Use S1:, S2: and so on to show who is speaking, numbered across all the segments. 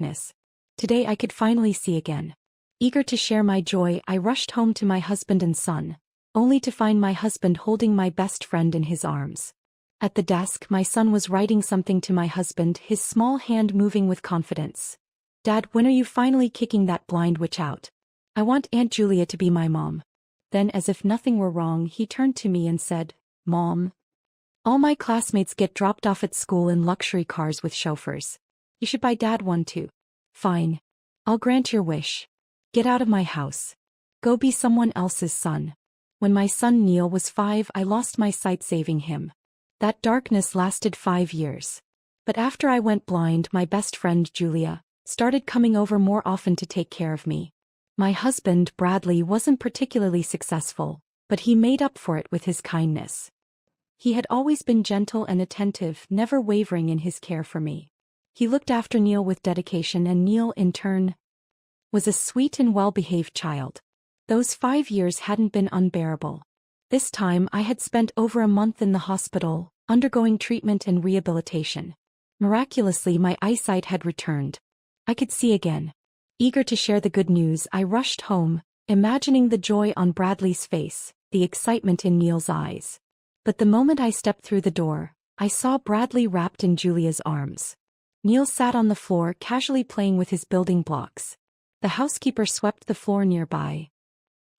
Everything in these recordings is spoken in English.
S1: darkness. Today I could finally see again. Eager to share my joy, I rushed home to my husband and son, only to find my husband holding my best friend in his arms. At the desk, my son was writing something to my husband, his small hand moving with confidence. "Dad, when are you finally kicking that blind witch out? I want Aunt Julia to be my mom." Then, as if nothing were wrong, he turned to me and said, "Mom, all my classmates get dropped off at school in luxury cars with chauffeurs. You should buy Dad one too." "Fine. I'll grant your wish. Get out of my house. Go be someone else's son." When my son Neil was 5, I lost my sight saving him. That darkness lasted 5 years. But after I went blind, my best friend Julia started coming over more often to take care of me. My husband, Bradley, wasn't particularly successful, but he made up for it with his kindness. He had always been gentle and attentive, never wavering in his care for me. He looked after Neil with dedication, and Neil, in turn, was a sweet and well-behaved child. Those 5 years hadn't been unbearable. This time I had spent over a month in the hospital, undergoing treatment and rehabilitation. Miraculously, my eyesight had returned. I could see again. Eager to share the good news, I rushed home, imagining the joy on Bradley's face, the excitement in Neil's eyes. But the moment I stepped through the door, I saw Bradley wrapped in Julia's arms. Neil sat on the floor, casually playing with his building blocks. The housekeeper swept the floor nearby.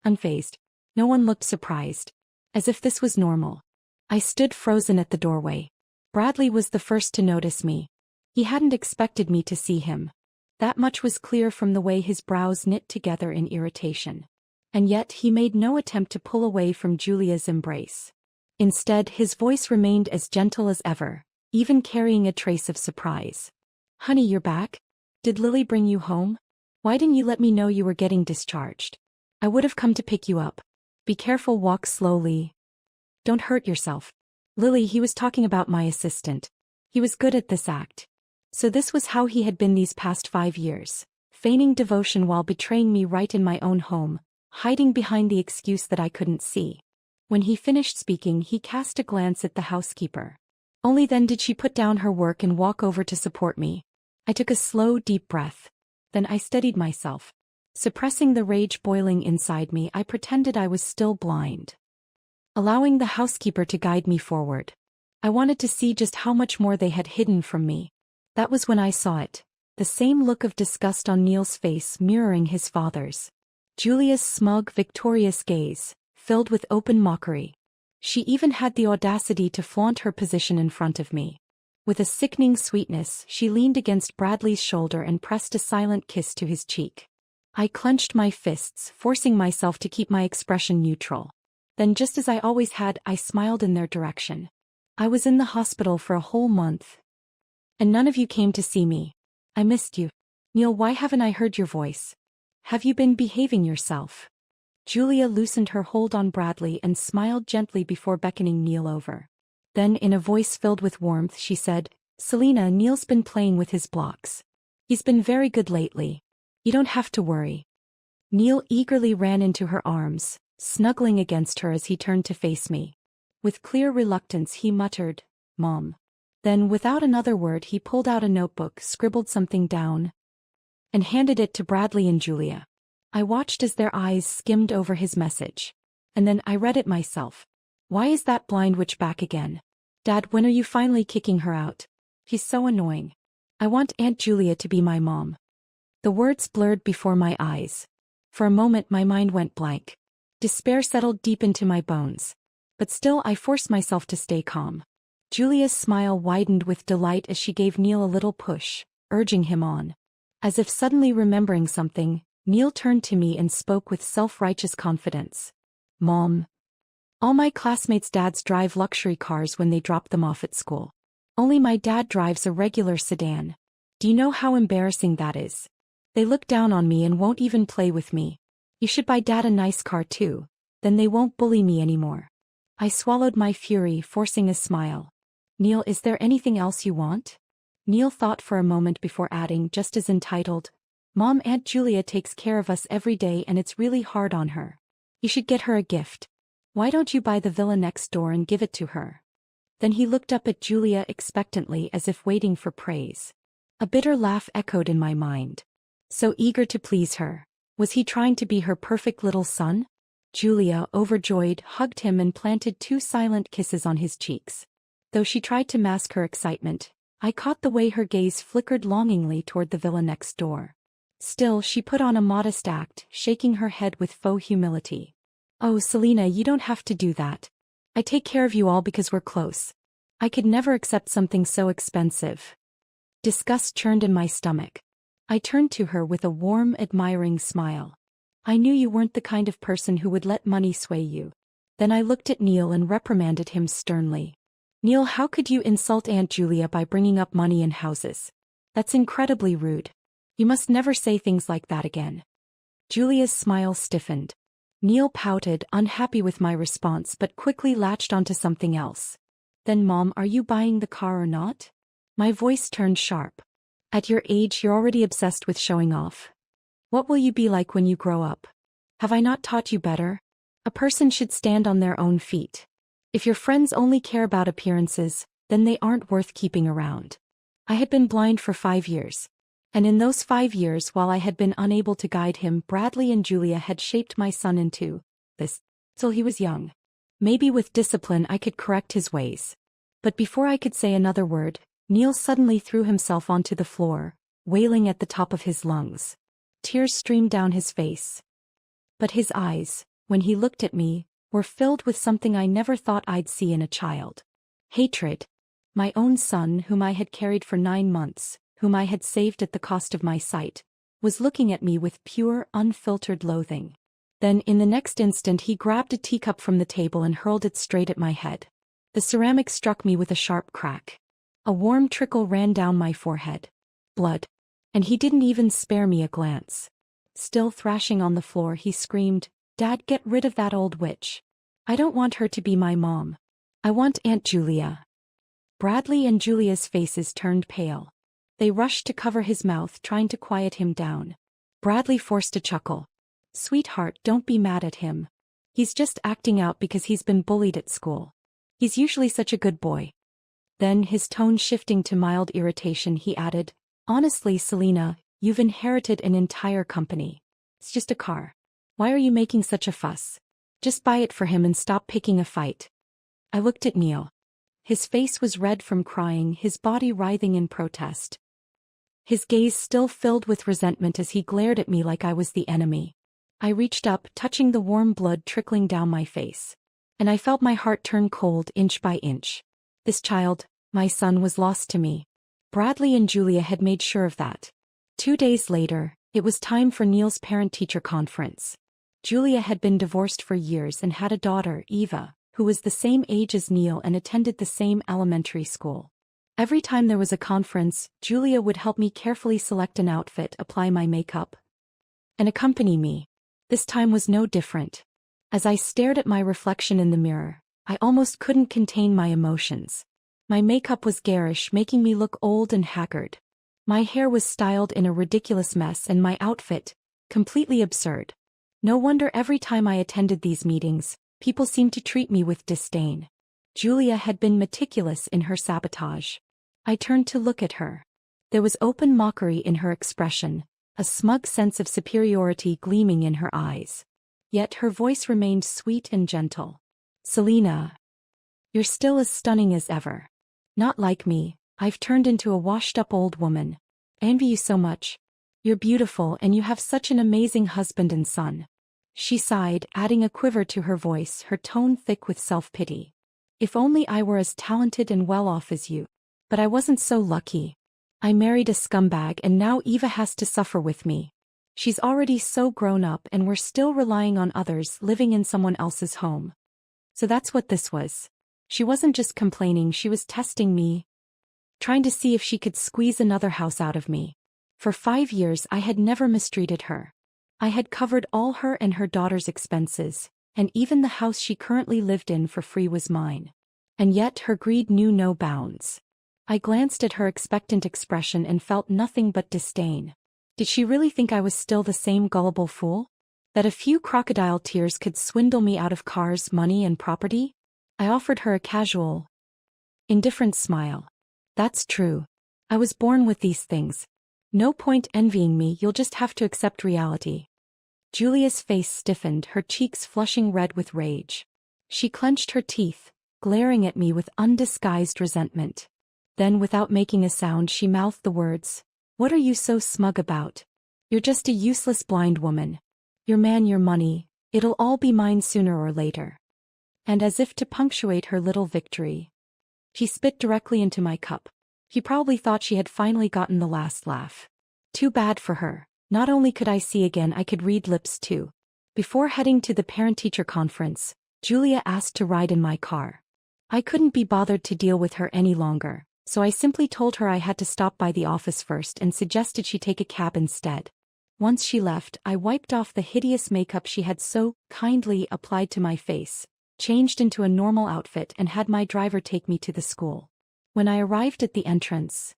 S1: Unfazed. No one looked surprised. As if this was normal. I stood frozen at the doorway. Bradley was the first to notice me. He hadn't expected me to see him. That much was clear from the way his brows knit together in irritation. And yet he made no attempt to pull away from Julia's embrace. Instead, his voice remained as gentle as ever, even carrying a trace of surprise. "Honey, you're back? Did Lily bring you home? Why didn't you let me know you were getting discharged? I would have come to pick you up. Be careful, walk slowly. Don't hurt yourself." Lily, he was talking about my assistant. He was good at this act. So this was how he had been these past 5 years, feigning devotion while betraying me right in my own home, hiding behind the excuse that I couldn't see. When he finished speaking, he cast a glance at the housekeeper. Only then did she put down her work and walk over to support me. I took a slow, deep breath. Then I steadied myself. Suppressing the rage boiling inside me, I pretended I was still blind, allowing the housekeeper to guide me forward. I wanted to see just how much more they had hidden from me. That was when I saw it. The same look of disgust on Neil's face mirroring his father's. Julia's smug, victorious gaze, filled with open mockery. She even had the audacity to flaunt her position in front of me. With a sickening sweetness, she leaned against Bradley's shoulder and pressed a silent kiss to his cheek. I clenched my fists, forcing myself to keep my expression neutral. Then, just as I always had, I smiled in their direction. "I was in the hospital for a whole month. And none of you came to see me. I missed you. Neil, why haven't I heard your voice? Have you been behaving yourself?" Julia loosened her hold on Bradley and smiled gently before beckoning Neil over. Then, in a voice filled with warmth, she said, "Selena, Neil's been playing with his blocks. He's been very good lately. You don't have to worry." Neil eagerly ran into her arms, snuggling against her as he turned to face me. With clear reluctance, he muttered, "Mom." Then, without another word, he pulled out a notebook, scribbled something down, and handed it to Bradley and Julia. I watched as their eyes skimmed over his message. And then I read it myself. "Why is that blind witch back again? Dad, when are you finally kicking her out? She's so annoying. I want Aunt Julia to be my mom." The words blurred before my eyes. For a moment my mind went blank. Despair settled deep into my bones. But still I forced myself to stay calm. Julia's smile widened with delight as she gave Neil a little push, urging him on. As if suddenly remembering something, Neil turned to me and spoke with self-righteous confidence. "Mom, all my classmates' dads drive luxury cars when they drop them off at school. Only my dad drives a regular sedan. Do you know how embarrassing that is? They look down on me and won't even play with me. You should buy Dad a nice car too, then they won't bully me anymore." I swallowed my fury, forcing a smile. "Neil, is there anything else you want?" Neil thought for a moment before adding, just as entitled, "Mom, Aunt Julia takes care of us every day and it's really hard on her. You should get her a gift. Why don't you buy the villa next door and give it to her?" Then he looked up at Julia expectantly as if waiting for praise. A bitter laugh echoed in my mind. So eager to please her. Was he trying to be her perfect little son? Julia, overjoyed, hugged him and planted 2 silent kisses on his cheeks. Though she tried to mask her excitement, I caught the way her gaze flickered longingly toward the villa next door. Still, she put on a modest act, shaking her head with faux humility. "Oh, Selena, you don't have to do that. I take care of you all because we're close. I could never accept something so expensive." Disgust churned in my stomach. I turned to her with a warm, admiring smile. "I knew you weren't the kind of person who would let money sway you." Then I looked at Neil and reprimanded him sternly. "Neil, how could you insult Aunt Julia by bringing up money and houses? That's incredibly rude. You must never say things like that again." Julia's smile stiffened. Neil pouted, unhappy with my response but quickly latched onto something else. "Then Mom, are you buying the car or not?" My voice turned sharp. "At your age you're already obsessed with showing off. What will you be like when you grow up? Have I not taught you better? A person should stand on their own feet. If your friends only care about appearances, then they aren't worth keeping around." I had been blind for 5 years. And in those 5 years, while I had been unable to guide him, Bradley and Julia had shaped my son into this, till he was young. Maybe with discipline I could correct his ways. But before I could say another word, Neil suddenly threw himself onto the floor, wailing at the top of his lungs. Tears streamed down his face. But his eyes, when he looked at me, were filled with something I never thought I'd see in a child. Hatred. My own son, whom I had carried for 9 months, whom I had saved at the cost of my sight, was looking at me with pure, unfiltered loathing. Then in the next instant he grabbed a teacup from the table and hurled it straight at my head. The ceramic struck me with a sharp crack. A warm trickle ran down my forehead. Blood. And he didn't even spare me a glance. Still thrashing on the floor, he screamed, "Dad, get rid of that old witch. I don't want her to be my mom. I want Aunt Julia." Bradley and Julia's faces turned pale. They rushed to cover his mouth, trying to quiet him down. Bradley forced a chuckle. "Sweetheart, don't be mad at him. He's just acting out because he's been bullied at school. He's usually such a good boy." Then, his tone shifting to mild irritation, he added, "Honestly, Selena, you've inherited an entire company. It's just a car. Why are you making such a fuss? Just buy it for him and stop picking a fight." I looked at Neil. His face was red from crying, his body writhing in protest. His gaze still filled with resentment as he glared at me like I was the enemy. I reached up, touching the warm blood trickling down my face. And I felt my heart turn cold inch by inch. This child, my son, was lost to me. Bradley and Julia had made sure of that. 2 days later, it was time for Neil's parent-teacher conference. Julia had been divorced for years and had a daughter, Eva, who was the same age as Neil and attended the same elementary school. Every time there was a conference, Julia would help me carefully select an outfit, apply my makeup, and accompany me. This time was no different. As I stared at my reflection in the mirror, I almost couldn't contain my emotions. My makeup was garish, making me look old and haggard. My hair was styled in a ridiculous mess and my outfit, completely absurd. No wonder every time I attended these meetings, people seemed to treat me with disdain. Julia had been meticulous in her sabotage. I turned to look at her. There was open mockery in her expression, a smug sense of superiority gleaming in her eyes. Yet her voice remained sweet and gentle. "Selena, you're still as stunning as ever. Not like me, I've turned into a washed-up old woman. I envy you so much. You're beautiful and you have such an amazing husband and son." She sighed, adding a quiver to her voice, her tone thick with self-pity. "If only I were as talented and well-off as you. But I wasn't so lucky. I married a scumbag and now Eva has to suffer with me. She's already so grown up and we're still relying on others, living in someone else's home." So that's what this was. She wasn't just complaining, she was testing me, trying to see if she could squeeze another house out of me. For 5 years I had never mistreated her. I had covered all her and her daughter's expenses, and even the house she currently lived in for free was mine. And yet her greed knew no bounds. I glanced at her expectant expression and felt nothing but disdain. Did she really think I was still the same gullible fool? That a few crocodile tears could swindle me out of cars, money, and property? I offered her a casual, indifferent smile. "That's true. I was born with these things. No point envying me, you'll just have to accept reality. Julia's face stiffened, her cheeks flushing red with rage. She clenched her teeth, glaring at me with undisguised resentment. Then, without making a sound, she mouthed the words, "What are you so smug about? You're just a useless blind woman. Your man, your money, it'll all be mine sooner or later." And as if to punctuate her little victory, she spit directly into my cup. He probably thought she had finally gotten the last laugh. Too bad for her. Not only could I see again, I could read lips too. Before heading to the parent-teacher conference, Julia asked to ride in my car. I couldn't be bothered to deal with her any longer, so I simply told her I had to stop by the office first and suggested she take a cab instead. Once she left, I wiped off the hideous makeup she had so kindly applied to my face, changed into a normal outfit, and had my driver take me to the school. When I arrived at the entrance,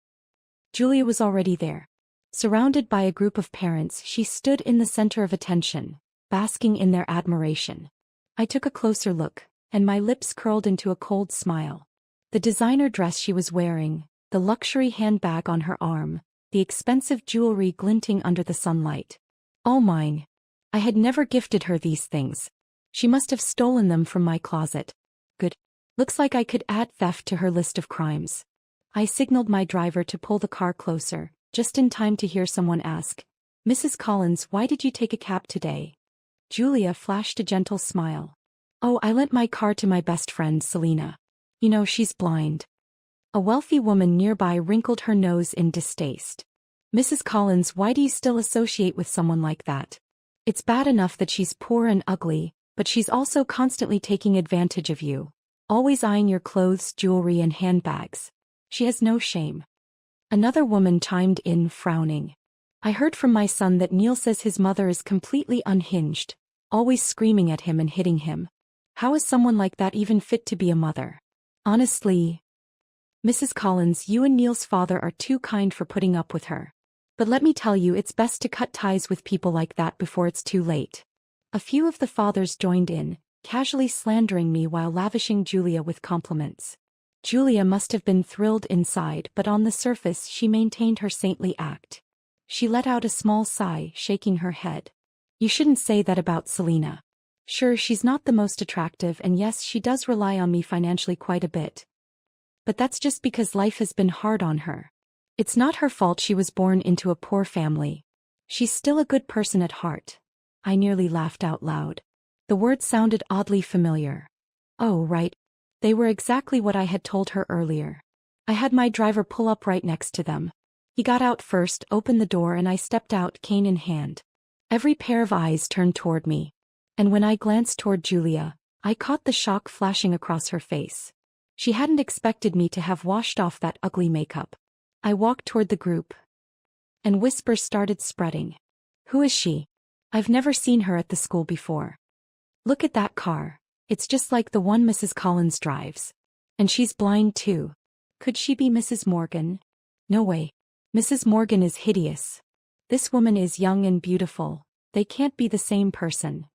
S1: Julia was already there. Surrounded by a group of parents, she stood in the center of attention, basking in their admiration. I took a closer look, and my lips curled into a cold smile. The designer dress she was wearing, the luxury handbag on her arm, the expensive jewelry glinting under the sunlight. All mine. I had never gifted her these things. She must have stolen them from my closet. Good. Looks like I could add theft to her list of crimes. I signaled my driver to pull the car closer, just in time to hear someone ask, "Mrs. Collins, why did you take a cab today?" Julia flashed a gentle smile. "Oh, I lent my car to my best friend, Selena. You know, she's blind." A wealthy woman nearby wrinkled her nose in distaste. "Mrs. Collins, why do you still associate with someone like that? It's bad enough that she's poor and ugly, but she's also constantly taking advantage of you. Always eyeing your clothes, jewelry, and handbags. She has no shame." Another woman chimed in, frowning. "I heard from my son that Neil says his mother is completely unhinged, always screaming at him and hitting him. How is someone like that even fit to be a mother? Honestly, Mrs. Collins, you and Neil's father are too kind for putting up with her. But let me tell you, it's best to cut ties with people like that before it's too late." A few of the fathers joined in, casually slandering me while lavishing Julia with compliments. Julia must have been thrilled inside, but on the surface she maintained her saintly act. She let out a small sigh, shaking her head. "You shouldn't say that about Selena. Sure, she's not the most attractive, and yes, she does rely on me financially quite a bit. But that's just because life has been hard on her. It's not her fault she was born into a poor family. She's still a good person at heart." I nearly laughed out loud. The words sounded oddly familiar. Oh, right. They were exactly what I had told her earlier. I had my driver pull up right next to them. He got out first, opened the door, and I stepped out, cane in hand. Every pair of eyes turned toward me. And when I glanced toward Julia, I caught the shock flashing across her face. She hadn't expected me to have washed off that ugly makeup. I walked toward the group, and whispers started spreading. "Who is she? I've never seen her at the school before. Look at that car. It's just like the one Mrs. Collins drives. And she's blind too. Could she be Mrs. Morgan? No way. Mrs. Morgan is hideous. This woman is young and beautiful. They can't be the same person."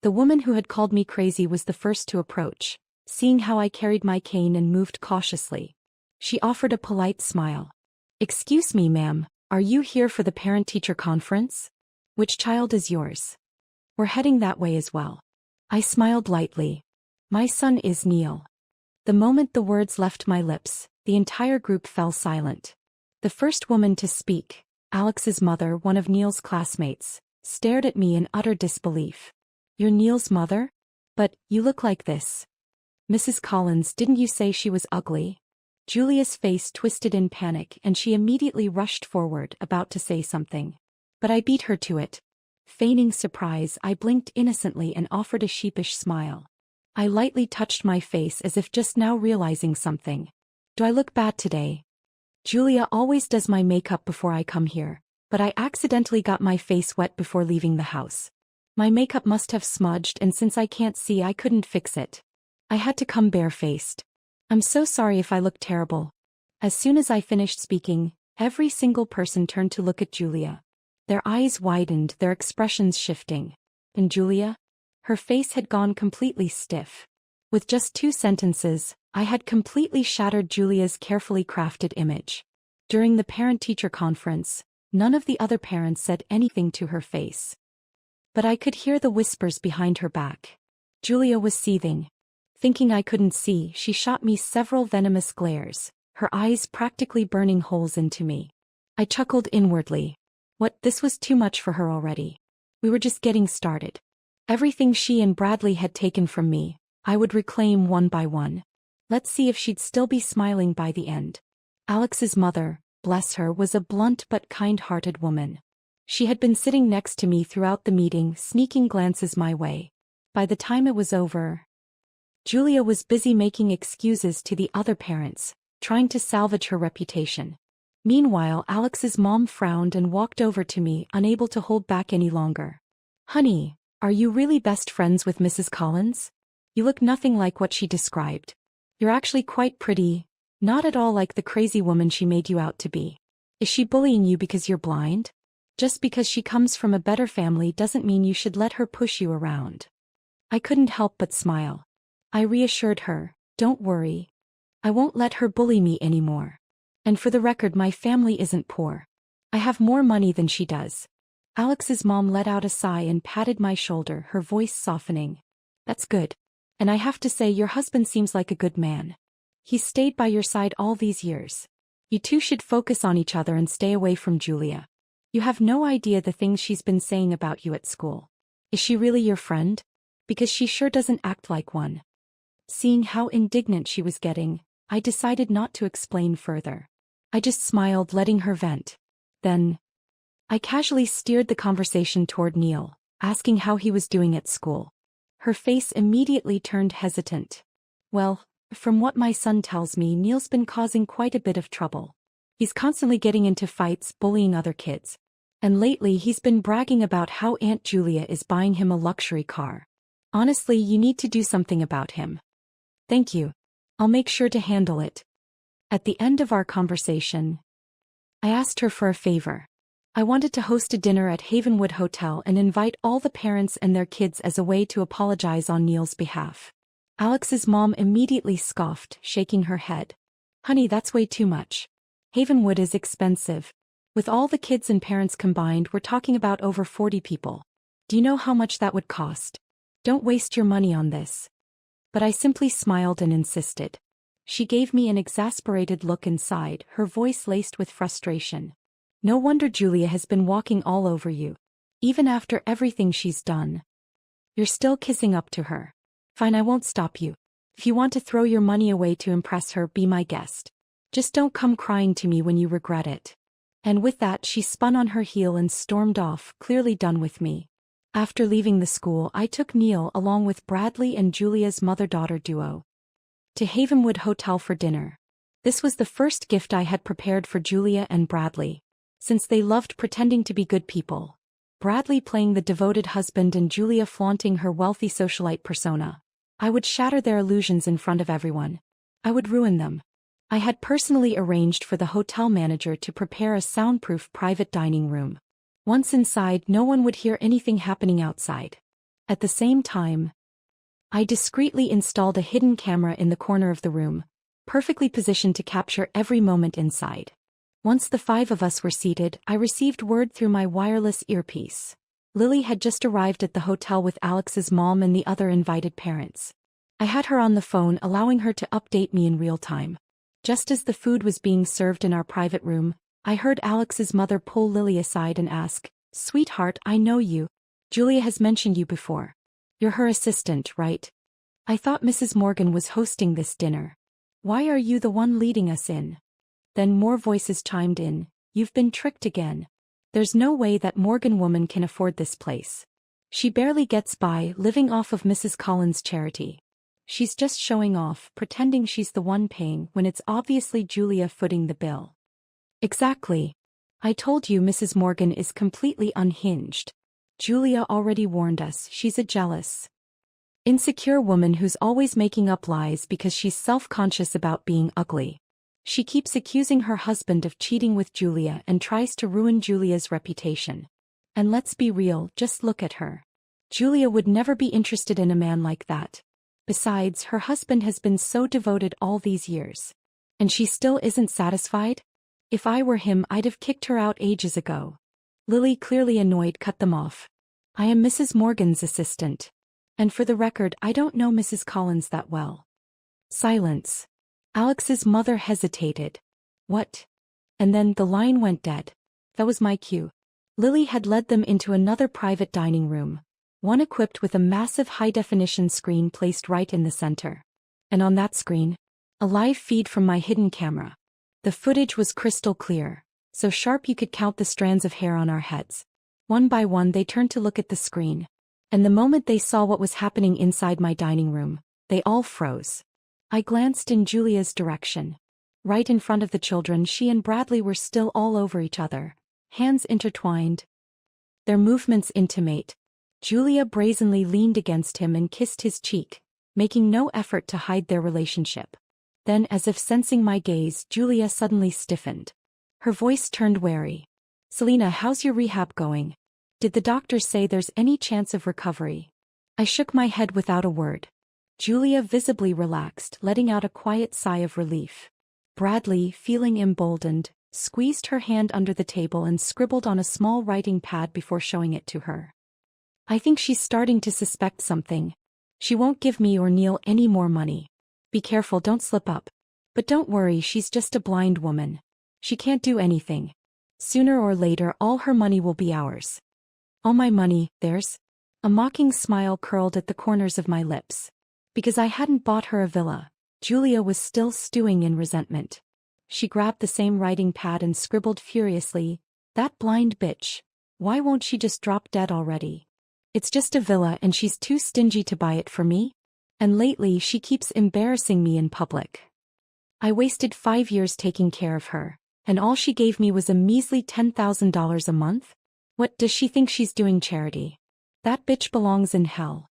S1: The woman who had called me crazy was the first to approach, seeing how I carried my cane and moved cautiously. She offered a polite smile. "Excuse me, ma'am, are you here for the parent-teacher conference? Which child is yours? We're heading that way as well." I smiled lightly. "My son is Neil." The moment the words left my lips, the entire group fell silent. The first woman to speak, Alex's mother, one of Neil's classmates, stared at me in utter disbelief. "You're Neil's mother? But you look like this." "Mrs. Collins, didn't you say she was ugly?" Julia's face twisted in panic, and she immediately rushed forward, about to say something. But I beat her to it. Feigning surprise, I blinked innocently and offered a sheepish smile. I lightly touched my face as if just now realizing something. "Do I look bad today? Julia always does my makeup before I come here, but I accidentally got my face wet before leaving the house. My makeup must have smudged, and since I can't see, I couldn't fix it. I had to come barefaced. I'm so sorry if I look terrible." As soon as I finished speaking, every single person turned to look at Julia. Their eyes widened, their expressions shifting. And Julia? Her face had gone completely stiff. With just 2 sentences, I had completely shattered Julia's carefully crafted image. During the parent-teacher conference, none of the other parents said anything to her face. But I could hear the whispers behind her back. Julia was seething. Thinking I couldn't see, she shot me several venomous glares, her eyes practically burning holes into me. I chuckled inwardly. What, this was too much for her already. We were just getting started. Everything she and Bradley had taken from me, I would reclaim one by one. Let's see if she'd still be smiling by the end. Alex's mother, bless her, was a blunt but kind-hearted woman. She had been sitting next to me throughout the meeting, sneaking glances my way. By the time it was over, Julia was busy making excuses to the other parents, trying to salvage her reputation. Meanwhile, Alex's mom frowned and walked over to me, unable to hold back any longer. "Honey, are you really best friends with Mrs. Collins? You look nothing like what she described. You're actually quite pretty, not at all like the crazy woman she made you out to be. Is she bullying you because you're blind? Just because she comes from a better family doesn't mean you should let her push you around." I couldn't help but smile. I reassured her, "Don't worry. I won't let her bully me anymore. And for the record, my family isn't poor. I have more money than she does." Alex's mom let out a sigh and patted my shoulder, her voice softening. "That's good. And I have to say, your husband seems like a good man. He's stayed by your side all these years. You two should focus on each other and stay away from Julia. You have no idea the things she's been saying about you at school. Is she really your friend? Because she sure doesn't act like one." Seeing how indignant she was getting, I decided not to explain further. I just smiled, letting her vent. Then, I casually steered the conversation toward Neil, asking how he was doing at school. Her face immediately turned hesitant. "Well, from what my son tells me, Neil's been causing quite a bit of trouble. He's constantly getting into fights, bullying other kids. And lately he's been bragging about how Aunt Julia is buying him a luxury car. Honestly, you need to do something about him." "Thank you. I'll make sure to handle it." At the end of our conversation, I asked her for a favor. I wanted to host a dinner at Havenwood Hotel and invite all the parents and their kids as a way to apologize on Neil's behalf. Alex's mom immediately scoffed, shaking her head. "Honey, that's way too much. Havenwood is expensive. With all the kids and parents combined, we're talking about over 40 people. Do you know how much that would cost? Don't waste your money on this." But I simply smiled and insisted. She gave me an exasperated look and sighed, her voice laced with frustration. "No wonder Julia has been walking all over you. Even after everything she's done. You're still kissing up to her. Fine, I won't stop you. If you want to throw your money away to impress her, be my guest. Just don't come crying to me when you regret it." And with that, she spun on her heel and stormed off, clearly done with me. After leaving the school, I took Neil, along with Bradley and Julia's mother-daughter duo, to Havenwood Hotel for dinner. This was the first gift I had prepared for Julia and Bradley, since they loved pretending to be good people. Bradley playing the devoted husband and Julia flaunting her wealthy socialite persona. I would shatter their illusions in front of everyone. I would ruin them. I had personally arranged for the hotel manager to prepare a soundproof private dining room. Once inside, no one would hear anything happening outside. At the same time, I discreetly installed a hidden camera in the corner of the room, perfectly positioned to capture every moment inside. Once the 5 of us were seated, I received word through my wireless earpiece. Lily had just arrived at the hotel with Alex's mom and the other invited parents. I had her on the phone, allowing her to update me in real time. Just as the food was being served in our private room, I heard Alex's mother pull Lily aside and ask, "Sweetheart, I know you. Julia has mentioned you before. You're her assistant, right? I thought Mrs. Morgan was hosting this dinner. Why are you the one leading us in?" Then more voices chimed in. "You've been tricked again. There's no way that Morgan woman can afford this place. She barely gets by, living off of Mrs. Collins' charity. She's just showing off, pretending she's the one paying when it's obviously Julia footing the bill." "Exactly. I told you Mrs. Morgan is completely unhinged. Julia already warned us, she's a jealous, insecure woman who's always making up lies because she's self-conscious about being ugly. She keeps accusing her husband of cheating with Julia and tries to ruin Julia's reputation. And let's be real, just look at her. Julia would never be interested in a man like that. Besides, her husband has been so devoted all these years. And she still isn't satisfied? If I were him, I'd have kicked her out ages ago. Lily, clearly annoyed, cut them off. I am Mrs. Morgan's assistant. And for the record, I don't know Mrs. Collins that well. Silence. Alex's mother hesitated. What? And then the line went dead. That was my cue. Lily had led them into another private dining room, one equipped with a massive high-definition screen placed right in the center. And on that screen, a live feed from my hidden camera. The footage was crystal clear, so sharp you could count the strands of hair on our heads. One by one they turned to look at the screen. And the moment they saw what was happening inside my dining room, they all froze. I glanced in Julia's direction. Right in front of the children, she and Bradley were still all over each other, hands intertwined. Their movements intimate. Julia brazenly leaned against him and kissed his cheek, making no effort to hide their relationship. Then, as if sensing my gaze, Julia suddenly stiffened. Her voice turned wary. Selena, how's your rehab going? Did the doctor say there's any chance of recovery? I shook my head without a word. Julia visibly relaxed, letting out a quiet sigh of relief. Bradley, feeling emboldened, squeezed her hand under the table and scribbled on a small writing pad before showing it to her. I think she's starting to suspect something. She won't give me or Neil any more money. Be careful, don't slip up. But don't worry, she's just a blind woman. She can't do anything. Sooner or later, all her money will be ours. All my money, theirs? A mocking smile curled at the corners of my lips. Because I hadn't bought her a villa, Julia was still stewing in resentment. She grabbed the same writing pad and scribbled furiously, "That blind bitch. Why won't she just drop dead already? It's just a villa and she's too stingy to buy it for me. And lately she keeps embarrassing me in public. I wasted 5 years taking care of her, and all she gave me was a measly $10,000 a month? What, does she think she's doing charity? That bitch belongs in hell."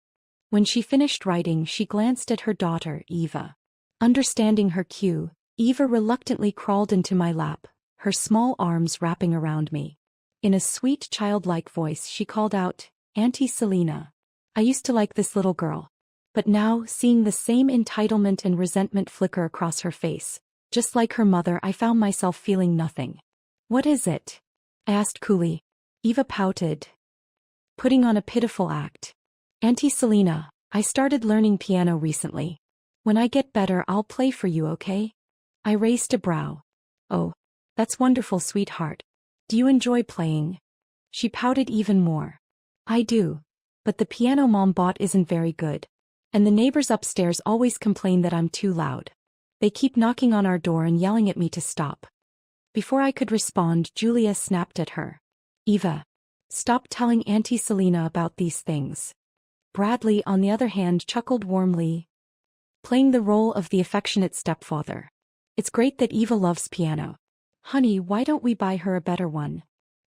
S1: When she finished writing, she glanced at her daughter, Eva. Understanding her cue, Eva reluctantly crawled into my lap, her small arms wrapping around me. In a sweet childlike voice she called out, "Auntie Selena. I used to like this little girl." But now, seeing the same entitlement and resentment flicker across her face, just like her mother, I found myself feeling nothing. "What is it?" I asked coolly. Eva pouted, putting on a pitiful act. "Auntie Selena, I started learning piano recently. When I get better, I'll play for you, okay?" I raised a brow. "Oh, that's wonderful, sweetheart. Do you enjoy playing?" She pouted even more. "I do. But the piano Mom bought isn't very good. And the neighbors upstairs always complain that I'm too loud. They keep knocking on our door and yelling at me to stop." Before I could respond, Julia snapped at her. "Eva, stop telling Auntie Selena about these things." Bradley, on the other hand, chuckled warmly, playing the role of the affectionate stepfather. "It's great that Eva loves piano. Honey, why don't we buy her a better one?"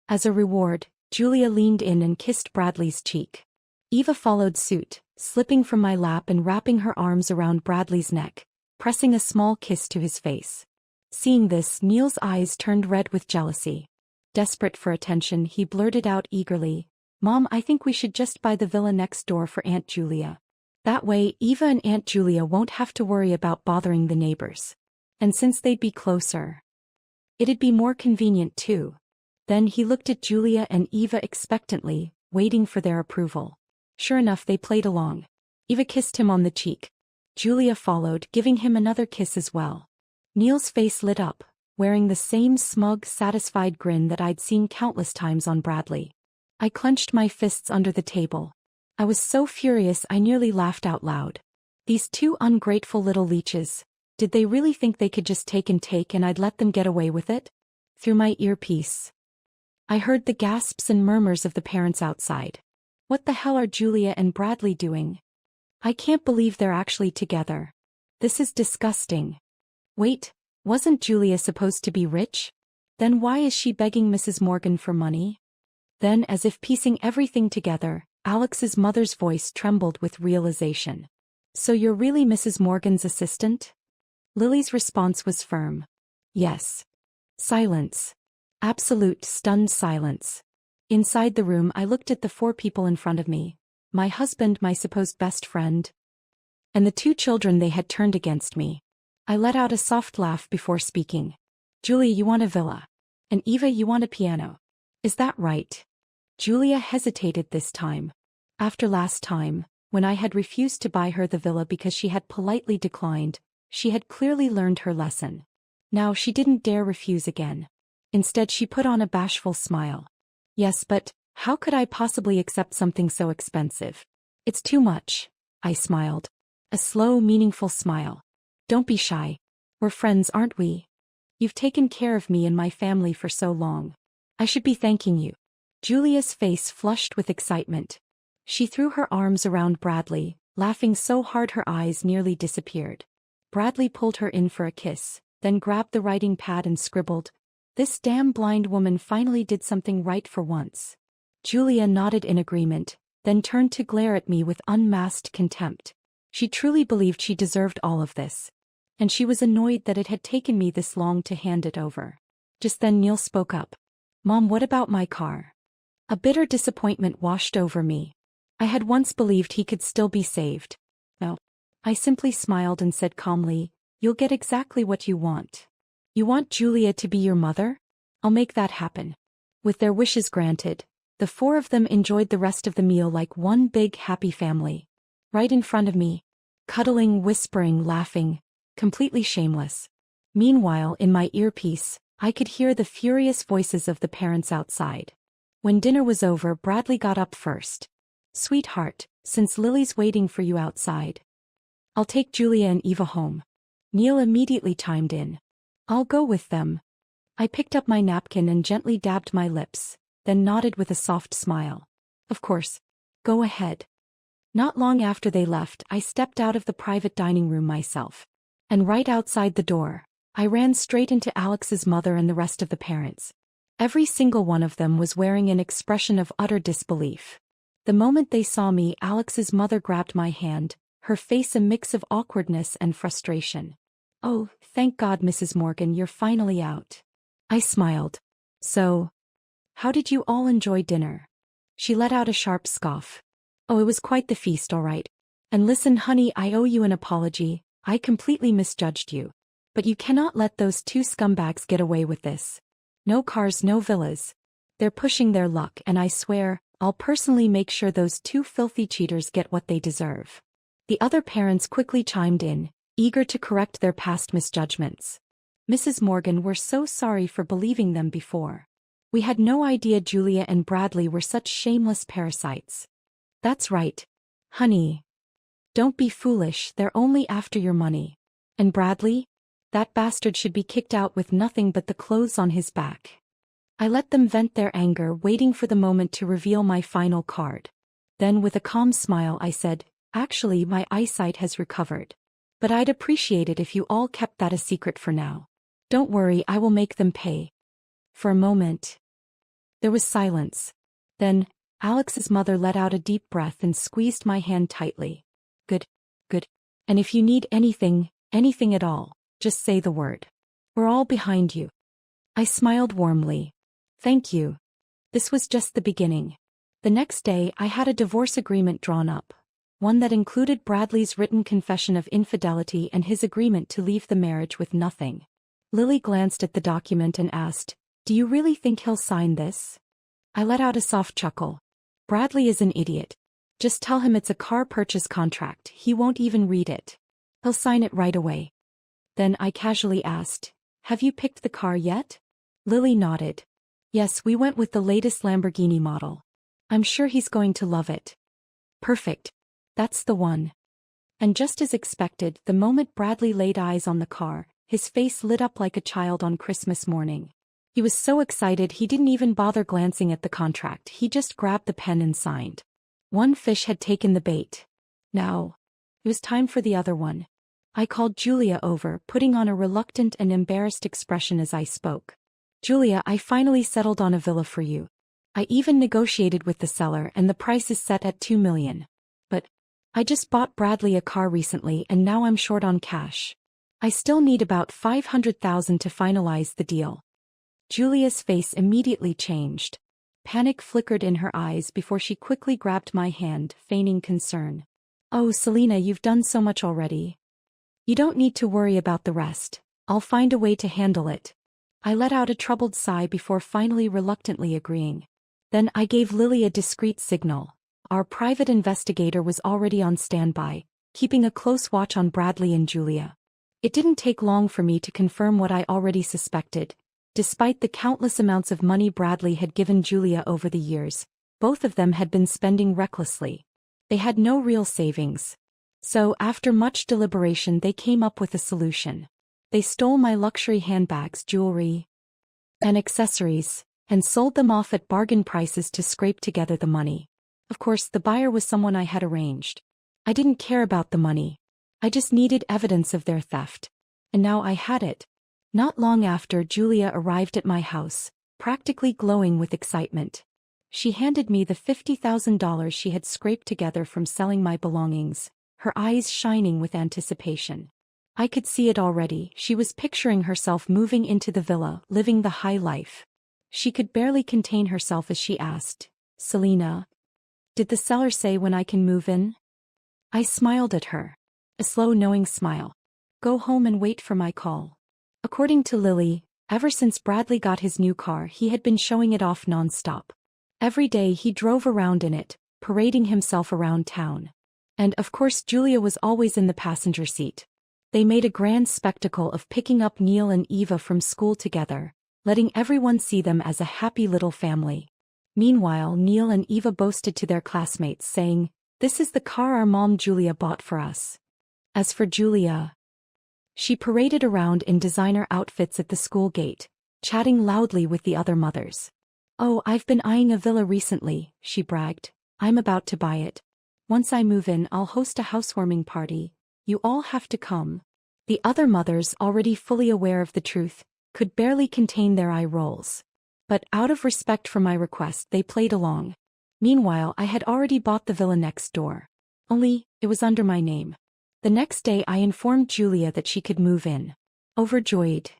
S1: As a reward, Julia leaned in and kissed Bradley's cheek. Eva followed suit, slipping from my lap and wrapping her arms around Bradley's neck, pressing a small kiss to his face. Seeing this, Neil's eyes turned red with jealousy. Desperate for attention, he blurted out eagerly, "Mom, I think we should just buy the villa next door for Aunt Julia. That way, Eva and Aunt Julia won't have to worry about bothering the neighbors. And since they'd be closer, it'd be more convenient too." Then he looked at Julia and Eva expectantly, waiting for their approval. Sure enough, they played along. Eva kissed him on the cheek. Julia followed, giving him another kiss as well. Neil's face lit up, wearing the same smug, satisfied grin that I'd seen countless times on Bradley. I clenched my fists under the table. I was so furious I nearly laughed out loud. These two ungrateful little leeches. Did they really think they could just take and I'd let them get away with it? Through my earpiece, I heard the gasps and murmurs of the parents outside. What the hell are Julia and Bradley doing? I can't believe they're actually together. This is disgusting. Wait, wasn't Julia supposed to be rich? Then why is she begging Mrs. Morgan for money? Then, as if piecing everything together, Alex's mother's voice trembled with realization. "So you're really Mrs. Morgan's assistant?" Lily's response was firm. "Yes." Silence. Absolute stunned silence. Inside the room, I looked at the 4 people in front of me. My husband, my supposed best friend, and the 2 children they had turned against me. I let out a soft laugh before speaking. Julia, you want a villa. And Eva, you want a piano. Is that right? Julia hesitated this time. After last time, when I had refused to buy her the villa because she had politely declined, she had clearly learned her lesson. Now she didn't dare refuse again. Instead she put on a bashful smile. Yes, but how could I possibly accept something so expensive? It's too much, I smiled. A slow, meaningful smile. Don't be shy. We're friends, aren't we? You've taken care of me and my family for so long. I should be thanking you. Julia's face flushed with excitement. She threw her arms around Bradley, laughing so hard her eyes nearly disappeared. Bradley pulled her in for a kiss, then grabbed the writing pad and scribbled, "This damn blind woman finally did something right for once." Julia nodded in agreement, then turned to glare at me with unmasked contempt. She truly believed she deserved all of this. And she was annoyed that it had taken me this long to hand it over. Just then Neil spoke up. "Mom, what about my car?" A bitter disappointment washed over me. I had once believed he could still be saved. No. I simply smiled and said calmly, "You'll get exactly what you want. You want Julia to be your mother? I'll make that happen." With their wishes granted, the four of them enjoyed the rest of the meal like one big happy family. Right in front of me. Cuddling, whispering, laughing. Completely shameless. Meanwhile, in my earpiece, I could hear the furious voices of the parents outside. When dinner was over, Bradley got up first. "Sweetheart, since Lily's waiting for you outside, I'll take Julia and Eva home." Neil immediately chimed in. "I'll go with them." I picked up my napkin and gently dabbed my lips, then nodded with a soft smile. "Of course. Go ahead." Not long after they left, I stepped out of the private dining room myself. And right outside the door, I ran straight into Alex's mother and the rest of the parents. Every single one of them was wearing an expression of utter disbelief. The moment they saw me, Alex's mother grabbed my hand, her face a mix of awkwardness and frustration. "Oh, thank God, Mrs. Morgan, you're finally out." I smiled. "So, how did you all enjoy dinner?" She let out a sharp scoff. "Oh, it was quite the feast, all right. And listen, honey, I owe you an apology. I completely misjudged you. But you cannot let those two scumbags get away with this. No cars, no villas. They're pushing their luck, and I swear, I'll personally make sure those two filthy cheaters get what they deserve." The other parents quickly chimed in, eager to correct their past misjudgments. "Mrs. Morgan, we're so sorry for believing them before. We had no idea Julia and Bradley were such shameless parasites." "That's right. Honey. Don't be foolish, they're only after your money. And Bradley? That bastard should be kicked out with nothing but the clothes on his back." I let them vent their anger, waiting for the moment to reveal my final card. Then with a calm smile I said, "Actually, my eyesight has recovered. But I'd appreciate it if you all kept that a secret for now. Don't worry, I will make them pay." For a moment, there was silence. Then, Alex's mother let out a deep breath and squeezed my hand tightly. "Good, good. And if you need anything, anything at all, just say the word. We're all behind you." I smiled warmly. "Thank you. This was just the beginning." The next day, I had a divorce agreement drawn up. One that included Bradley's written confession of infidelity and his agreement to leave the marriage with nothing. Lily glanced at the document and asked, "Do you really think he'll sign this?" I let out a soft chuckle. "Bradley is an idiot. Just tell him it's a car purchase contract, he won't even read it. He'll sign it right away." Then I casually asked, "Have you picked the car yet?" Lily nodded. "Yes, we went with the latest Lamborghini model. I'm sure he's going to love it." "Perfect. That's the one." And just as expected, the moment Bradley laid eyes on the car, his face lit up like a child on Christmas morning. He was so excited he didn't even bother glancing at the contract, he just grabbed the pen and signed. One fish had taken the bait. Now, it was time for the other one. I called Julia over, putting on a reluctant and embarrassed expression as I spoke. "Julia, I finally settled on a villa for you. I even negotiated with the seller and the price is set at $2 million. But I just bought Bradley a car recently and now I'm short on cash. I still need about $500,000 to finalize the deal." Julia's face immediately changed. Panic flickered in her eyes before she quickly grabbed my hand, feigning concern. "Oh, Selena, you've done so much already. You don't need to worry about the rest. I'll find a way to handle it." I let out a troubled sigh before finally reluctantly agreeing. Then I gave Lily a discreet signal. Our private investigator was already on standby, keeping a close watch on Bradley and Julia. It didn't take long for me to confirm what I already suspected. Despite the countless amounts of money Bradley had given Julia over the years, both of them had been spending recklessly. They had no real savings. So, after much deliberation, they came up with a solution. They stole my luxury handbags, jewelry, and accessories, and sold them off at bargain prices to scrape together the money. Of course, the buyer was someone I had arranged. I didn't care about the money. I just needed evidence of their theft. And now I had it. Not long after, Julia arrived at my house, practically glowing with excitement. She handed me the $50,000 she had scraped together from selling my belongings, her eyes shining with anticipation. I could see it already. She was picturing herself moving into the villa, living the high life. She could barely contain herself as she asked, "Selena, did the seller say when I can move in?" I smiled at her. A slow, knowing smile. "Go home and wait for my call." According to Lily, ever since Bradley got his new car, he had been showing it off non-stop. Every day he drove around in it, parading himself around town. And of course Julia was always in the passenger seat. They made a grand spectacle of picking up Neil and Eva from school together, letting everyone see them as a happy little family. Meanwhile, Neil and Eva boasted to their classmates, saying, "This is the car our mom Julia bought for us." As for Julia, she paraded around in designer outfits at the school gate, chatting loudly with the other mothers. "Oh, I've been eyeing a villa recently," she bragged. "I'm about to buy it. Once I move in, I'll host a housewarming party. You all have to come." The other mothers, already fully aware of the truth, could barely contain their eye rolls. But out of respect for my request, they played along. Meanwhile, I had already bought the villa next door. Only, it was under my name. The next day I informed Julia that she could move in. Overjoyed,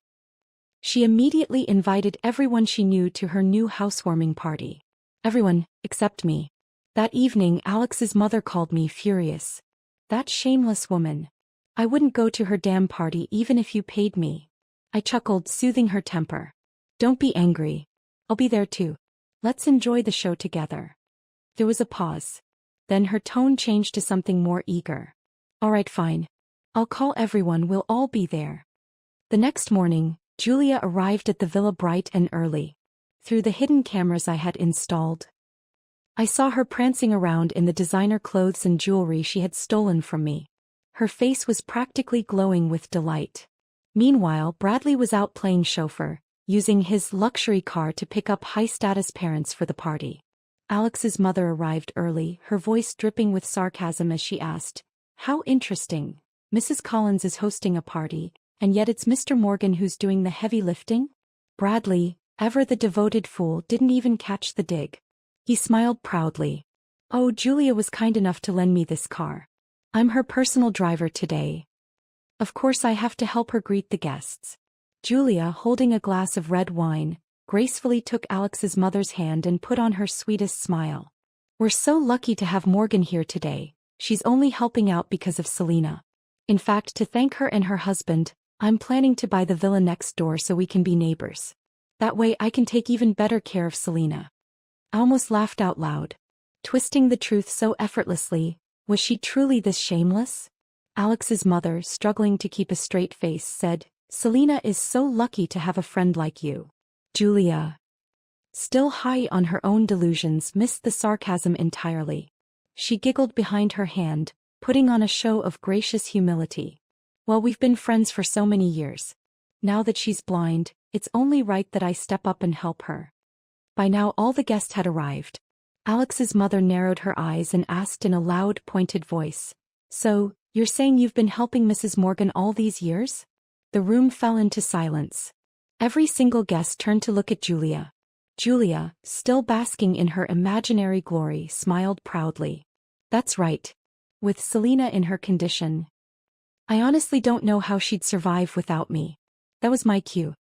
S1: she immediately invited everyone she knew to her new housewarming party. Everyone, except me. That evening Alex's mother called me furious. "That shameless woman. I wouldn't go to her damn party even if you paid me." I chuckled, soothing her temper. "Don't be angry. I'll be there too. Let's enjoy the show together." There was a pause. Then her tone changed to something more eager. "All right, fine. I'll call everyone, we'll all be there." The next morning, Julia arrived at the villa bright and early. Through the hidden cameras I had installed, I saw her prancing around in the designer clothes and jewelry she had stolen from me. Her face was practically glowing with delight. Meanwhile, Bradley was out playing chauffeur, using his luxury car to pick up high-status parents for the party. Alex's mother arrived early, her voice dripping with sarcasm as she asked, "How interesting. Mrs. Collins is hosting a party, and yet it's Mr. Morgan who's doing the heavy lifting?" Bradley, ever the devoted fool, didn't even catch the dig. He smiled proudly. "Oh, Julia was kind enough to lend me this car. I'm her personal driver today. Of course I have to help her greet the guests." Julia, holding a glass of red wine, gracefully took Alex's mother's hand and put on her sweetest smile. "We're so lucky to have Morgan here today. She's only helping out because of Selena. In fact, to thank her and her husband, I'm planning to buy the villa next door so we can be neighbors. That way I can take even better care of Selena." I almost laughed out loud. Twisting the truth so effortlessly, was she truly this shameless? Alex's mother, struggling to keep a straight face, said, "Selena is so lucky to have a friend like you." Julia, still high on her own delusions, missed the sarcasm entirely. She giggled behind her hand, putting on a show of gracious humility. "Well, we've been friends for so many years. Now that she's blind, it's only right that I step up and help her." By now all the guests had arrived. Alex's mother narrowed her eyes and asked in a loud, pointed voice, "So, you're saying you've been helping Mrs. Morgan all these years?" The room fell into silence. Every single guest turned to look at Julia. Julia, still basking in her imaginary glory, smiled proudly. "That's right. With Selena in her condition, I honestly don't know how she'd survive without me." That was my cue.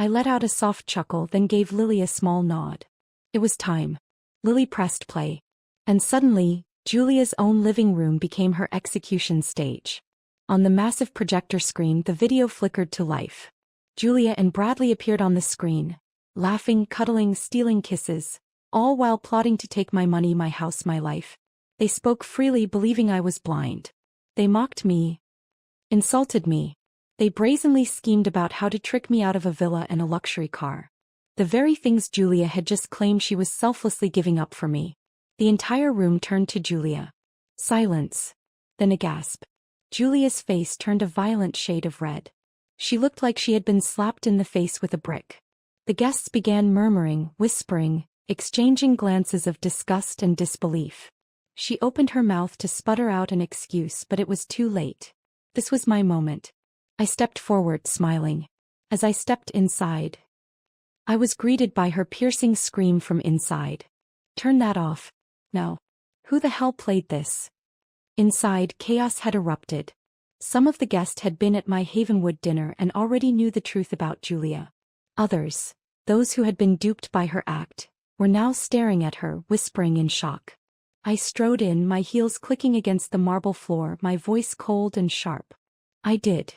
S1: I let out a soft chuckle, then gave Lily a small nod. It was time. Lily pressed play. And suddenly, Julia's own living room became her execution stage. On the massive projector screen, the video flickered to life. Julia and Bradley appeared on the screen, laughing, cuddling, stealing kisses, all while plotting to take my money, my house, my life. They spoke freely, believing I was blind. They mocked me, insulted me. They brazenly schemed about how to trick me out of a villa and a luxury car. The very things Julia had just claimed she was selflessly giving up for me. The entire room turned to Julia. Silence. Then a gasp. Julia's face turned a violent shade of red. She looked like she had been slapped in the face with a brick. The guests began murmuring, whispering, exchanging glances of disgust and disbelief. She opened her mouth to sputter out an excuse, but it was too late. This was my moment. I stepped forward, smiling. As I stepped inside, I was greeted by her piercing scream from inside. Turn that off. No. Who the hell played this? Inside, chaos had erupted. Some of the guests had been at my Havenwood dinner and already knew the truth about Julia. Others, those who had been duped by her act, were now staring at her, whispering in shock. I strode in, my heels clicking against the marble floor, my voice cold and sharp. I did.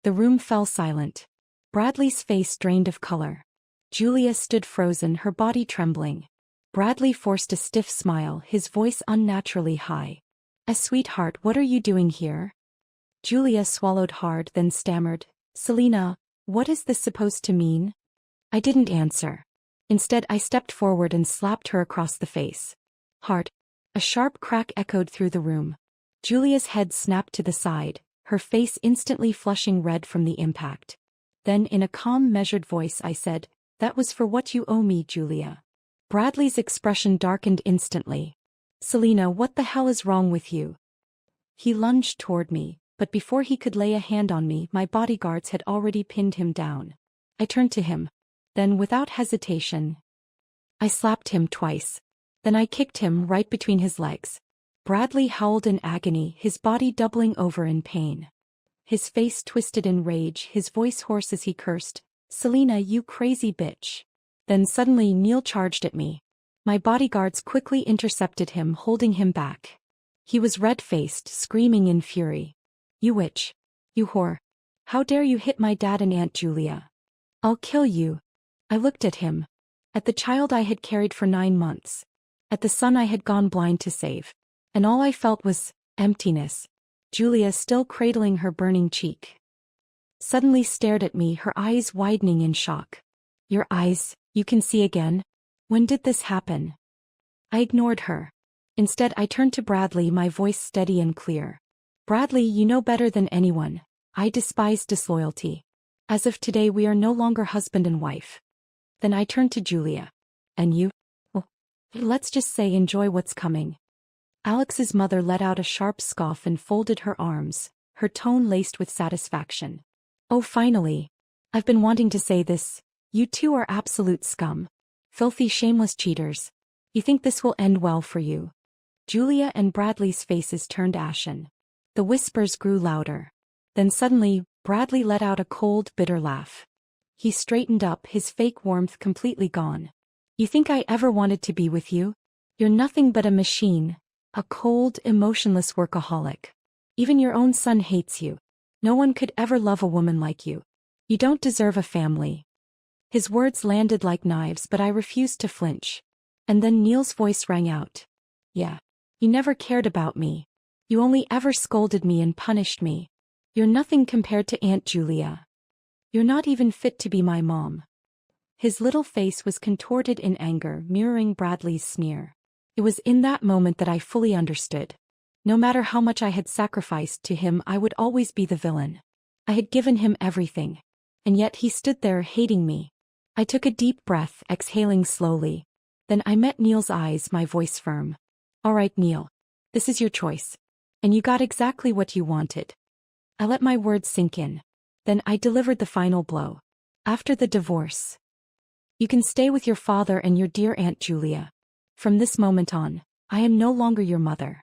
S1: The room fell silent. Bradley's face drained of color. Julia stood frozen, her body trembling. Bradley forced a stiff smile, his voice unnaturally high. Sweetheart, what are you doing here? Julia swallowed hard, then stammered, Selena, what is this supposed to mean? I didn't answer. Instead, I stepped forward and slapped her across the face. Hard. A sharp crack echoed through the room. Julia's head snapped to the side, her face instantly flushing red from the impact. Then, in a calm, measured voice, I said, that was for what you owe me, Julia. Bradley's expression darkened instantly. Selena, what the hell is wrong with you? He lunged toward me, but before he could lay a hand on me, my bodyguards had already pinned him down. I turned to him. Then, without hesitation, I slapped him twice. Then I kicked him right between his legs. Bradley howled in agony, his body doubling over in pain. His face twisted in rage, his voice hoarse as he cursed, Selena, you crazy bitch. Then suddenly Neil charged at me. My bodyguards quickly intercepted him, holding him back. He was red-faced, screaming in fury. You witch. You whore. How dare you hit my dad and Aunt Julia? I'll kill you. I looked at him. At the child I had carried for 9 months. At the son I had gone blind to save. And all I felt was emptiness. Julia, still cradling her burning cheek, suddenly stared at me, her eyes widening in shock. Your eyes, you can see again? When did this happen? I ignored her. Instead, I turned to Bradley, my voice steady and clear. Bradley, you know better than anyone. I despise disloyalty. As of today, we are no longer husband and wife. Then I turned to Julia. And you? Well, let's just say enjoy what's coming. Alex's mother let out a sharp scoff and folded her arms, her tone laced with satisfaction. Oh, finally. I've been wanting to say this. You two are absolute scum. Filthy, shameless cheaters. You think this will end well for you? Julia and Bradley's faces turned ashen. The whispers grew louder. Then suddenly, Bradley let out a cold, bitter laugh. He straightened up, his fake warmth completely gone. You think I ever wanted to be with you? You're nothing but a machine, a cold, emotionless workaholic. Even your own son hates you. No one could ever love a woman like you. You don't deserve a family. His words landed like knives, but I refused to flinch. And then Neil's voice rang out. Yeah. You never cared about me. You only ever scolded me and punished me. You're nothing compared to Aunt Julia. You're not even fit to be my mom. His little face was contorted in anger, mirroring Bradley's sneer. It was in that moment that I fully understood. No matter how much I had sacrificed to him, I would always be the villain. I had given him everything. And yet he stood there hating me. I took a deep breath, exhaling slowly. Then I met Neil's eyes, my voice firm. All right, Neil. This is your choice. And you got exactly what you wanted. I let my words sink in. Then I delivered the final blow. After the divorce, you can stay with your father and your dear Aunt Julia. From this moment on, I am no longer your mother.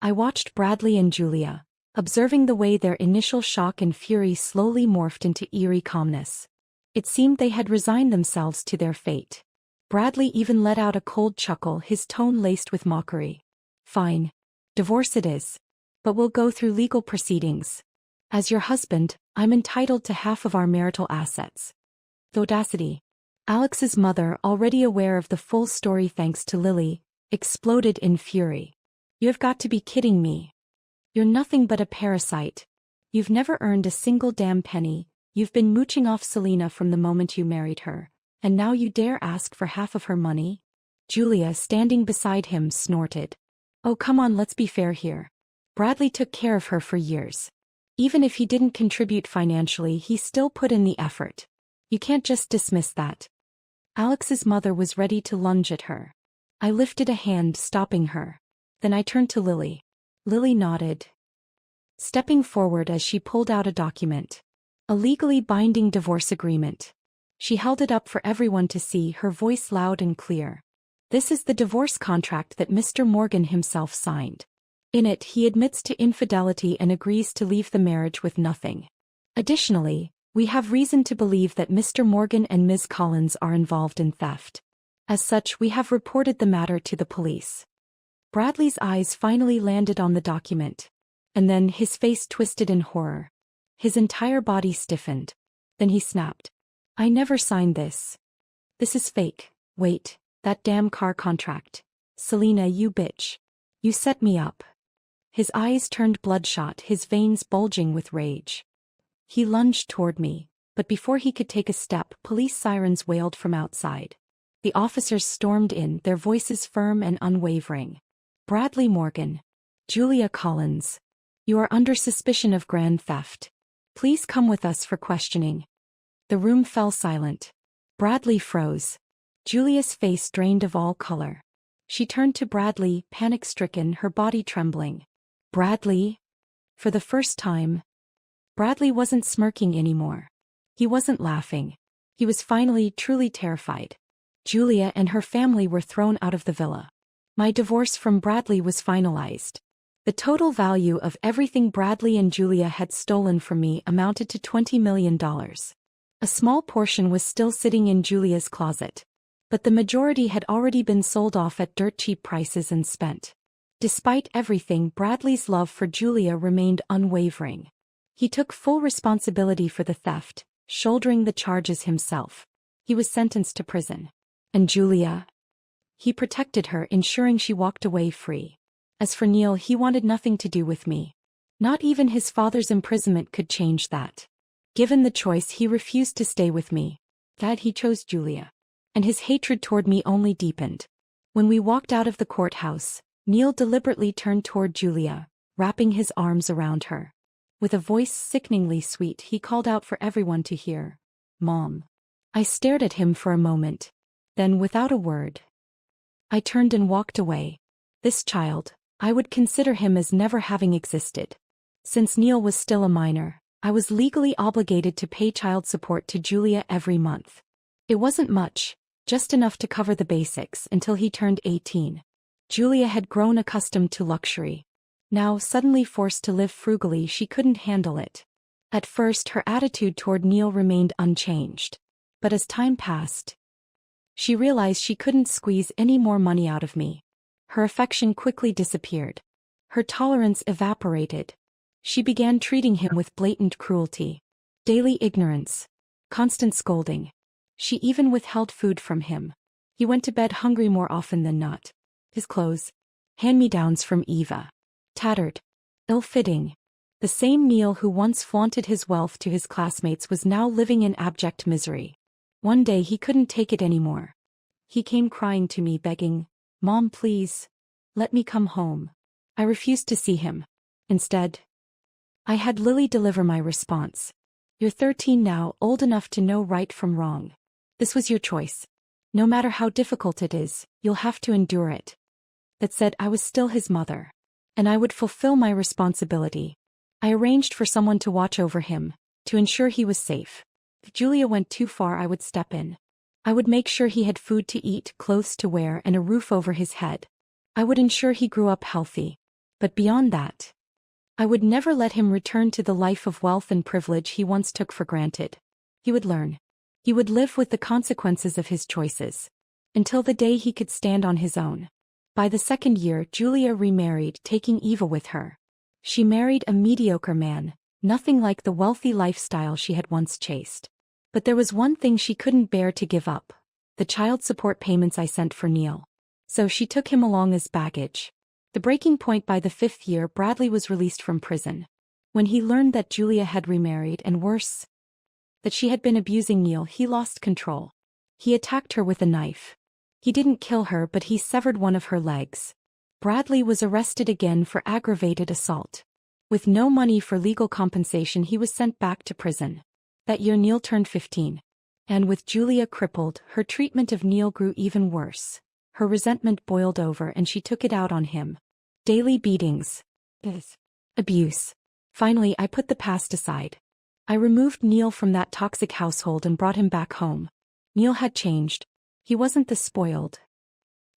S1: I watched Bradley and Julia, observing the way their initial shock and fury slowly morphed into eerie calmness. It seemed they had resigned themselves to their fate. Bradley even let out a cold chuckle, his tone laced with mockery. Fine. Divorce it is. But we'll go through legal proceedings. As your husband, I'm entitled to half of our marital assets. The audacity. Alex's mother, already aware of the full story thanks to Lily, exploded in fury. "You have got to be kidding me. You're nothing but a parasite. You've never earned a single damn penny, you've been mooching off Selena from the moment you married her, and now you dare ask for half of her money?" Julia, standing beside him, snorted. "Oh, come on, let's be fair here. Bradley took care of her for years. Even if he didn't contribute financially, he still put in the effort. You can't just dismiss that." Alex's mother was ready to lunge at her. I lifted a hand, stopping her. Then I turned to Lily. Lily nodded, stepping forward as she pulled out a document. A legally binding divorce agreement. She held it up for everyone to see, her voice loud and clear. "This is the divorce contract that Mr. Morgan himself signed. In it, he admits to infidelity and agrees to leave the marriage with nothing. Additionally, we have reason to believe that Mr. Morgan and Ms. Collins are involved in theft. As such, we have reported the matter to the police." Bradley's eyes finally landed on the document. And then his face twisted in horror. His entire body stiffened. Then he snapped. "I never signed this. This is fake. Wait, that damn car contract. Selena, you bitch. You set me up." His eyes turned bloodshot, his veins bulging with rage. He lunged toward me, but before he could take a step, police sirens wailed from outside. The officers stormed in, their voices firm and unwavering. "Bradley Morgan. Julia Collins. You are under suspicion of grand theft. Please come with us for questioning." The room fell silent. Bradley froze. Julia's face drained of all color. She turned to Bradley, panic-stricken, her body trembling. "Bradley?" For the first time, Bradley wasn't smirking anymore. He wasn't laughing. He was finally truly terrified. Julia and her family were thrown out of the villa. My divorce from Bradley was finalized. The total value of everything Bradley and Julia had stolen from me amounted to $20 million. A small portion was still sitting in Julia's closet, but the majority had already been sold off at dirt cheap prices and spent. Despite everything, Bradley's love for Julia remained unwavering. He took full responsibility for the theft, shouldering the charges himself. He was sentenced to prison. And Julia? He protected her, ensuring she walked away free. As for Neil, he wanted nothing to do with me. Not even his father's imprisonment could change that. Given the choice, he refused to stay with me. That he chose Julia. And his hatred toward me only deepened. When we walked out of the courthouse, Neil deliberately turned toward Julia, wrapping his arms around her. With a voice sickeningly sweet, he called out for everyone to hear, "Mom." I stared at him for a moment. Then, without a word, I turned and walked away. This child, I would consider him as never having existed. Since Neil was still a minor, I was legally obligated to pay child support to Julia every month. It wasn't much, just enough to cover the basics until he turned 18. Julia had grown accustomed to luxury. Now, suddenly forced to live frugally, she couldn't handle it. At first, her attitude toward Neil remained unchanged. But as time passed, she realized she couldn't squeeze any more money out of me. Her affection quickly disappeared. Her tolerance evaporated. She began treating him with blatant cruelty. Daily ignorance. Constant scolding. She even withheld food from him. He went to bed hungry more often than not. His clothes, hand-me-downs from Eva. Tattered. Ill-fitting. The same Neil who once flaunted his wealth to his classmates was now living in abject misery. One day he couldn't take it anymore. He came crying to me, begging, "Mom, please, let me come home." I refused to see him. Instead, I had Lily deliver my response. "You're 13 now, old enough to know right from wrong. This was your choice. No matter how difficult it is, you'll have to endure it." That said, I was still his mother. And I would fulfill my responsibility. I arranged for someone to watch over him, to ensure he was safe. If Julia went too far, I would step in. I would make sure he had food to eat, clothes to wear, and a roof over his head. I would ensure he grew up healthy. But beyond that, I would never let him return to the life of wealth and privilege he once took for granted. He would learn. He would live with the consequences of his choices. Until the day he could stand on his own. By the second year, Julia remarried, taking Eva with her. She married a mediocre man, nothing like the wealthy lifestyle she had once chased. But there was one thing she couldn't bear to give up: the child support payments I sent for Neil. So she took him along as baggage. The breaking point: by the 5th year, Bradley was released from prison. When he learned that Julia had remarried and, worse, that she had been abusing Neil, he lost control. He attacked her with a knife. He didn't kill her, but he severed one of her legs. Bradley was arrested again for aggravated assault. With no money for legal compensation, he was sent back to prison. That year Neil turned 15. And with Julia crippled, her treatment of Neil grew even worse. Her resentment boiled over and she took it out on him. Daily beatings. Abuse. Finally, I put the past aside. I removed Neil from that toxic household and brought him back home. Neil had changed. He wasn't the spoiled,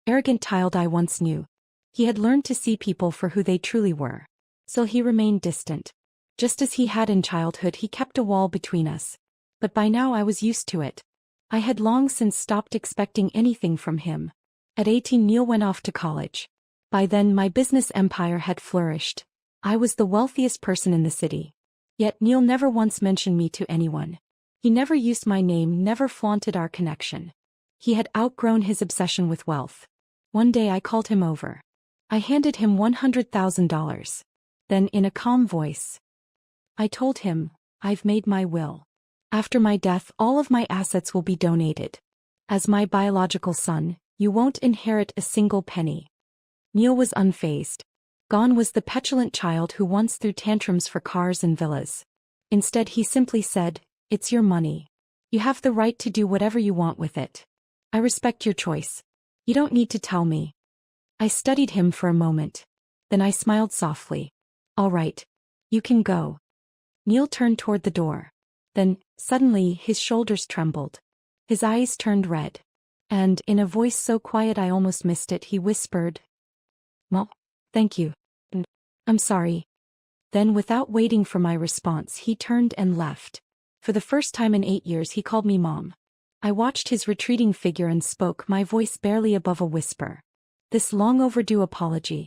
S1: arrogant child I once knew. He had learned to see people for who they truly were. So he remained distant. Just as he had in childhood, he kept a wall between us. But by now I was used to it. I had long since stopped expecting anything from him. At 18, Neil went off to college. By then my business empire had flourished. I was the wealthiest person in the city. Yet Neil never once mentioned me to anyone. He never used my name, never flaunted our connection. He had outgrown his obsession with wealth. One day I called him over. I handed him $100,000. Then, in a calm voice, I told him, "I've made my will. After my death, all of my assets will be donated. As my biological son, you won't inherit a single penny." Neil was unfazed. Gone was the petulant child who once threw tantrums for cars and villas. Instead, he simply said, "It's your money. You have the right to do whatever you want with it. I respect your choice. You don't need to tell me." I studied him for a moment. Then I smiled softly. "All right. You can go." Neil turned toward the door. Then, suddenly, his shoulders trembled. His eyes turned red. And, in a voice so quiet I almost missed it, he whispered, "Mom, thank you. I'm sorry." Then, without waiting for my response, he turned and left. For the first time in 8 years, he called me Mom. I watched his retreating figure and spoke, my voice barely above a whisper. "This long overdue apology.